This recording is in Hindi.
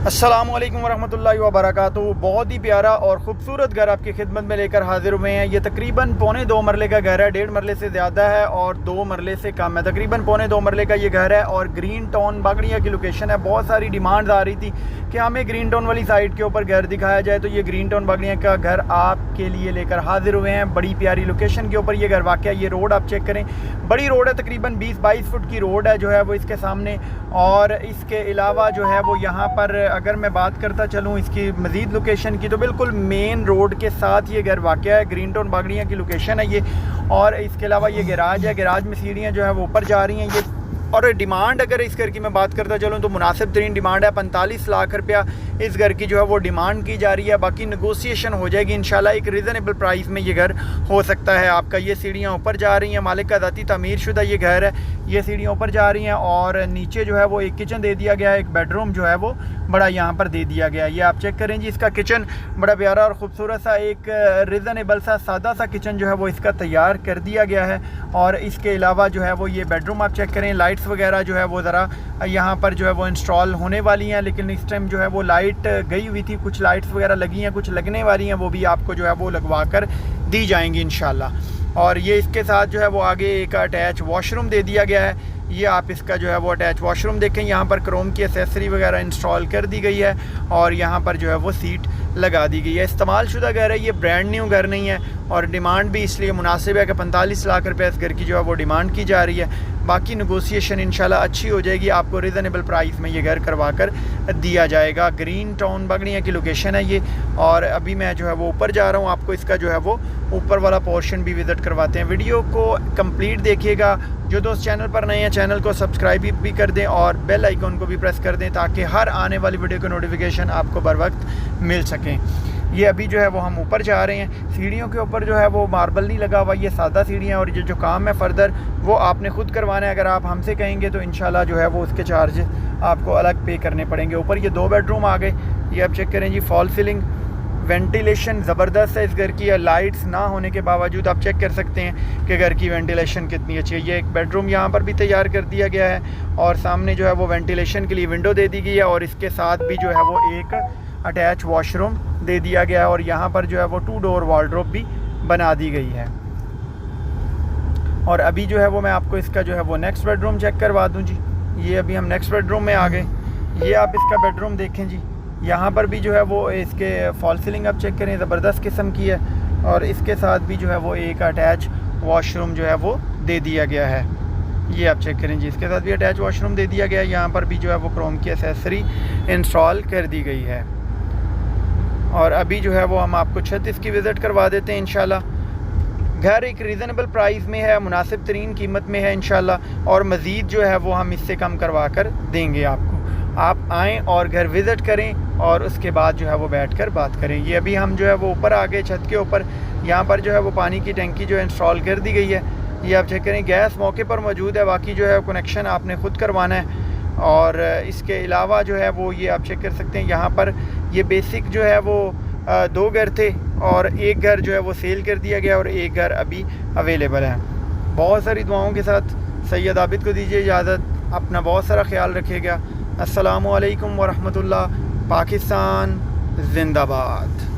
अस्सलामुअलैकुम वरहमतुल्लाहि वबरकातुहू। बहुत ही प्यारा और ख़ूबसूरत घर आपकी खिदमत में लेकर हाजिर हुए हैं। ये तकरीबन पौने 2 मरले का घर है, 1.5 मरले से ज़्यादा है और 2 मरले से कम है। तकरीबन पौने 2 मरले का ये घर है और ग्रीन टाउन बागड़िया की लोकेशन है। बहुत सारी डिमांड आ रही थी कि हमें ग्रीन टाउन वाली साइड के ऊपर घर दिखाया जाए, तो ये ग्रीन टाउन बागड़िया का घर आपके लिए लेकर हाजिर हुए हैं। बड़ी प्यारी लोकेशन के ऊपर ये घर वाक़या। ये रोड आप चेक करें, बड़ी रोड है, तकरीबन 20-22 फुट की रोड है जो है वो इसके सामने। और इसके अलावा जो है वो यहाँ पर अगर मैं बात करता चलूँ इसकी मज़ीद लोकेशन की, तो बिल्कुल मेन रोड के साथ ये घर वाक़या है। ग्रीन टाउन बागड़िया की लोकेशन है ये। और इसके अलावा ये गैराज है, गैराज में सीढ़ियाँ जो है वो ऊपर जा रही हैं ये। और डिमांड अगर इस घर की मैं बात करता चलूँ तो मुनासिब तरीन डिमांड है, 45 लाख रुपया इस घर की जो है वो डिमांड की जा रही है। बाकी नेगोशिएशन हो जाएगी इंशाल्लाह। एक रीज़नेबल प्राइस में ये घर हो सकता है आपका। ये सीढ़ियाँ ऊपर जा रही हैं, मालिक का ज़ाती तमीर शुदा ये घर है। ये सीढ़ियाँ ऊपर जा रही हैं और नीचे जो है वो एक किचन दे दिया गया है, एक बेडरूम जो है वो बड़ा यहाँ पर दे दिया गया है। ये आप चेक करें जी, इसका किचन बड़ा प्यारा और ख़ूबसूरत सा एक रीज़नेबल सा सादा सा किचन जो है वो इसका तैयार कर दिया गया है। और इसके अलावा जो है वो ये बेडरूम आप चेक करें, लाइट्स वगैरह जो है वो ज़रा यहाँ पर जो है वो इंस्टॉल होने वाली हैं, लेकिन इस टाइम जो है वो लाइट गई हुई थी। कुछ लाइट्स वगैरह लगी हैं, कुछ लगने वाली हैं, वो भी आपको जो है वो लगवा कर दी जाएंगी इंशाल्लाह। और ये इसके साथ जो है वो आगे एक अटैच वॉशरूम दे दिया गया है। ये आप इसका जो है वो अटैच वॉशरूम देखें, यहाँ पर क्रोम की एसेसरी वगैरह इंस्टॉल कर दी गई है और यहाँ पर जो है वो सीट लगा दी गई है। इस्तेमाल शुदा घर है ये, ब्रांड न्यू घर नहीं है। और डिमांड भी इसलिए मुनासिब है कि 45 लाख रुपये इस घर की जो है वो डिमांड की जा रही है। बाकी नेगोशिएशन इंशाल्लाह अच्छी हो जाएगी, आपको रीज़नेबल प्राइस में ये घर करवा कर दिया जाएगा। ग्रीन टाउन बागड़िया की लोकेशन है ये। और अभी मैं जो है वो ऊपर जा रहा हूँ, आपको इसका जो है वो ऊपर वाला पोर्शन भी विज़िट करवाते हैं। वीडियो को कंप्लीट देखिएगा। जो दोस्त चैनल पर नए हैं चैनल को सब्सक्राइब भी कर दें और बेल आइकन को भी प्रेस कर दें ताकि हर आने वाली वीडियो का नोटिफिकेशन आपको बर वक्त मिल सकें। ये अभी जो है वो हम ऊपर जा रहे हैं। सीढ़ियों के ऊपर जो है वो मार्बल नहीं लगा हुआ, ये सादा सीढ़ियाँ। और ये जो काम है फ़र्दर वो आपने ख़ुद करवाना है। अगर आप हमसे कहेंगे तो इंशाल्लाह जो है वो उसके चार्ज आपको अलग पे करने पड़ेंगे। ऊपर ये 2 बेडरूम आ गए। ये आप चेक करें जी, फॉल सीलिंग, वेंटिलेशन ज़बरदस्त है इस घर की। लाइट्स ना होने के बावजूद आप चेक कर सकते हैं कि घर की वेंटिलेशन कितनी अच्छी है। ये एक बेडरूम यहाँ पर भी तैयार कर दिया गया है और सामने जो है वो वेंटिलेशन के लिए विंडो दे दी गई है। और इसके साथ भी जो है वो एक अटैच वॉशरूम दे दिया गया है और यहाँ पर जो है वो 2 डोर वार्डरोब भी बना दी गई है। और अभी जो है वो मैं आपको इसका जो है वो नेक्स्ट बेडरूम चेक करवा दूँ जी। ये अभी हम नेक्स्ट बेडरूम में आ गए। ये आप इसका बेडरूम देखें जी, यहाँ पर भी जो है वो इसके फॉल सीलिंग आप चेक करें, ज़बरदस्त किस्म की है। और इसके साथ भी जो है वो एक अटैच वॉशरूम जो है वो दे दिया गया है। ये आप चेक करें जी, इसके साथ भी अटैच वॉशरूम दे दिया गया है। यहाँ पर भी जो है वो क्रोम की एसेसरी इंस्टॉल कर दी गई है। और अभी जो है वो हम आपको छत इसकी विज़िट करवा देते हैं इंशाल्लाह। घर एक रीज़नेबल प्राइस में है, मुनासिब तरीन कीमत में है इंशाल्लाह। और मज़ीद जो है वो हम इससे कम करवा कर देंगे आपको। आप आएँ और घर विज़िट करें और उसके बाद जो है वो बैठकर बात करें। ये अभी हम जो है वो ऊपर आ गए छत के ऊपर। यहाँ पर जो है वो पानी की टंकी जो है इंस्टॉल कर दी गई है। ये आप चेक करें, गैस मौके पर मौजूद है, बाकी जो है कनेक्शन आपने ख़ुद करवाना है। और इसके अलावा जो है वो ये आप चेक कर सकते हैं, यहाँ पर ये बेसिक जो है वो 2 घर थे और एक घर जो है वो सेल कर दिया गया और एक घर अभी अवेलेबल है। बहुत सारी दुआओं के साथ सैयद आबिद को दीजिए इजाज़त। अपना बहुत सारा ख्याल रखिएगा। अस्सलामु अलैकुम वरहमतुल्लाह। पाकिस्तान जिंदाबाद।